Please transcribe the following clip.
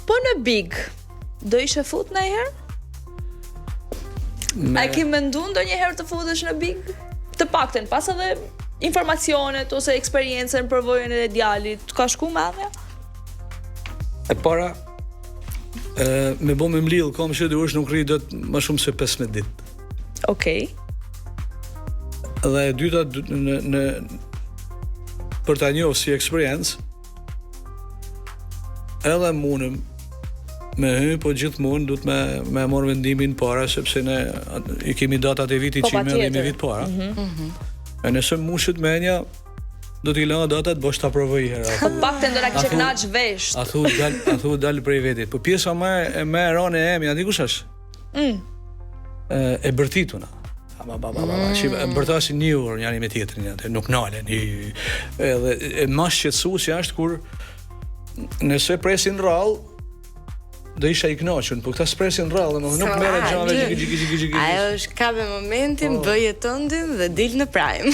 Po në Big, do ishe fut ndonjëherë? A ke menduar ndonjëherë të futesh në Big? Të paktën pas edhe informacionet ose eksperiencën, përvojën e djalit, ka shku madhja? E para, me bo me mlidh, kam që dy nuk rri do të më shumë se 15 ditë. Okej. Dhe e dyta për ta njohur si eksperiencë, edhe munëm me po gjithmonë duhet me marr vendimin para, sepse ne I kemi datat e vitit që me me vit para. E nëse mushet menja, do t'i lëna datat, bosh ta provoj herë. Po paktën do na çeknaç vesh. A thu dal prej vetit. Po pjesa më e rënë e emi, a di kush është? E bërtituna. Që bërtasin një orë njëri me tjetrin, atë nuk nalen. Edhe e më shqetësuesi është kur nëse presin rrallë, do isha I kënaqur, po këta s'presin rrallë, nuk merret gjave. Ajo është ka me momentin, bëje tëndin dhe dil në prime.